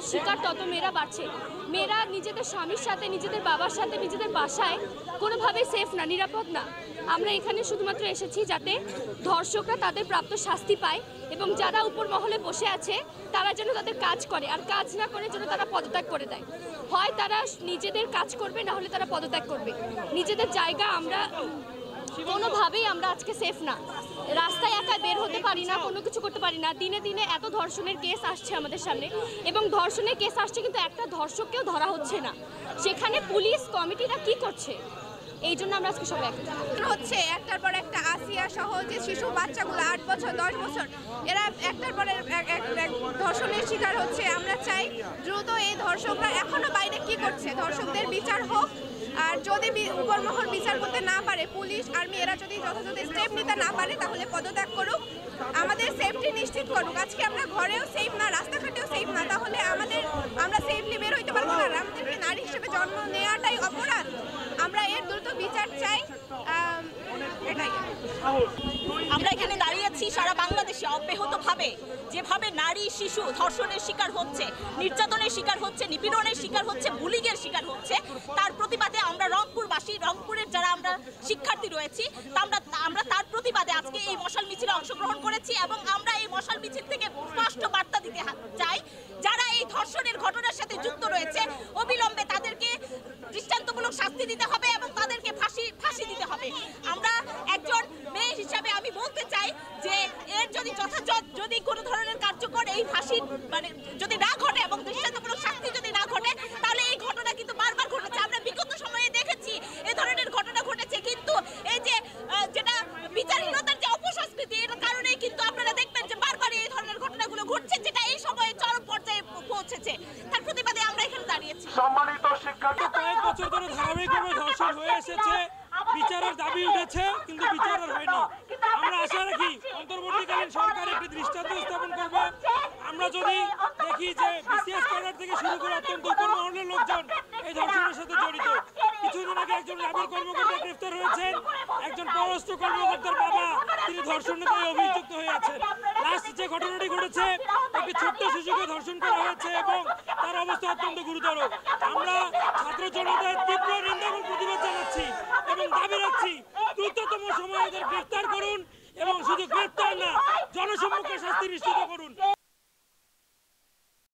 শিকার তত মেয়েরা বাড়ছে। মেয়েরা নিজেদের স্বামীর সাথে, নিজেদের বাবার সাথে, নিজেদের বাসায় কোনোভাবেই সেফ না, নিরাপদ না। আমরা এখানে শুধুমাত্র এসেছি যাতে ধর্ষকরা তাদের প্রাপ্ত শাস্তি পায় এবং যারা উপর মহলে বসে আছে তারা যেন তাদের কাজ করে, আর কাজ না করে যেন তারা পদত্যাগ করে দেয়। হয় তারা নিজেদের কাজ করবে, না হলে তারা পদত্যাগ করবে। নিজেদের জায়গা আমরা কোনোভাবেই আমরা আজকে সেফ না। রাস্তায় একা বের হতে পারি না, কোনো কিছু করতে পারি না। দিনে দিনে এত ধর্ষণের কেস আসছে আমাদের সামনে, এবং ধর্ষণের কেস আসছে কিন্তু একটা ধর্ষককেও ধরা হচ্ছে না। সেখানে পুলিশ কমিটিরা কি করছে? এই জন্য আমরা আজকে সবাই হচ্ছে একটার পর একটা আসিয়া সহ যে শিশু বাচ্চাগুলো 8 বছর 10 বছর এরা একটার পর এক ধর্ষণের শিকার হচ্ছে। আমরা চাই দ্রুত এই ধর্ষকরা এখনো বাইরে কি করছে, ধর্ষকদের বিচার হোক। আর যদি উপরমহল বিচার করতে না পারে, পুলিশ আর্মি এরা যদি যথাযথ স্টেপ নিতে না পারে, তাহলে পদত্যাগ করুক, আমাদের সেফটি নিশ্চিত করুক। আজকে আমরা ঘরেও সেফ না, রাস্তাঘাটেও সেফ না, তাহলে আমরা সেফলি বের হইতে পারবো না। আমাদেরকে নারী হিসেবে জন্ম নেওয়াটাই অপরাধ। আমরা এর দ্রুত বিচার চাই, এটাই। আমরা এখানে দাঁড়িয়ে আছি সারা বাংলাদেশে অব্যাহতভাবে যেভাবে নারী শিশু ধর্ষণের শিকার হচ্ছে, নির্যাতনের শিকার হচ্ছে, নিপীড়নের শিকার হচ্ছে, বুলিংয়ের শিকার হচ্ছে, তার প্রতিবাদে আমরা রংপুরবাসী, রংপুরের যারা আমরা শিক্ষার্থী রয়েছি, আমরা তার প্রতিবাদে আজকে এই মশাল মিছিলে অংশগ্রহণ করেছি। এবং আমরা এই মশাল মিছিল থেকে স্পষ্ট বার্তা দিতে চাই, যারা এই ধর্ষণের ঘটনার সাথে যুক্ত রয়েছে অবিলম্বে তাদেরকে দৃষ্টান্তমূলক শাস্তি দিতে হবে এবং তাদেরকে ফাঁসি দিতে হবে। আমরা একজন মেয়ে হিসাবে আমি বলতে চাই যে এর যদি যথাযথ যদি কোনো ধরনের কার্যকর এই ফাঁসি যদি না ঘটে এবং দৃষ্টান্তমূলক শাস্তি যদি না ঘটে, তাহলে এই ঘটনা কিন্তু বারবার ঘটেছে। আমরা বিগত সময়ে দেখেছি এই ধরনের ঘটনা ঘটেছে, কিন্তু এই যে যেটা বিচারহীনতার যে অপসংস্কৃতি, এর কারণেই কিন্তু আপনারা দেখবেন যে বারবার এই ধরনের ঘটনাগুলো ঘটছে, যেটা এই সময়ে চরম পর্যায়ে পৌঁছেছে। তার প্রতিবাদে আমরা এখানে দাঁড়িয়েছি। সম্মানিত শিক্ষার্থী, কয়েক বছর ধরে ধারাবাহিকভাবে ধর্ষণ হয়ে এসেছে, বিচারের দাবি উঠেছে, কিন্তু বিচার আর হয়নি। আমরা আশা রাখি অন্তর্বর্তীকালীন সরকার একটি দৃষ্টান্ত স্থাপন করবে। আমরা যদি দেখি যে বিসিএস ক্যাডার থেকে শুরু করে অত্যন্ত উপর মহলের লোকজন এই ধর্ষণের সাথে জড়িত। কিছুদিন আগে একজন র্যাবের কর্মকর্তা গ্রেফতার হয়েছেন, একজন পররাষ্ট্র কর্মকর্তার বাবা তিনি ধর্ষণের দায়ে অভিযুক্ত হয়ে আছেন। লাস্ট যে ঘটনাটি ঘটেছে, একটি ছোট্ট শিশুকে ধর্ষণ করা হয়েছে এবং তার অবস্থা অত্যন্ত গুরুতর। আমরা ছাত্র জনতার তীব্র নিন্দা এবং প্রতিবাদ জানাচ্ছি এবং দাবি রাখছি দ্রুততম সময়ে এদের গ্রেফতার করুন এবং শুধু গ্রেফতার না, জনসম্মুখে শাস্তি নিশ্চিত করুন।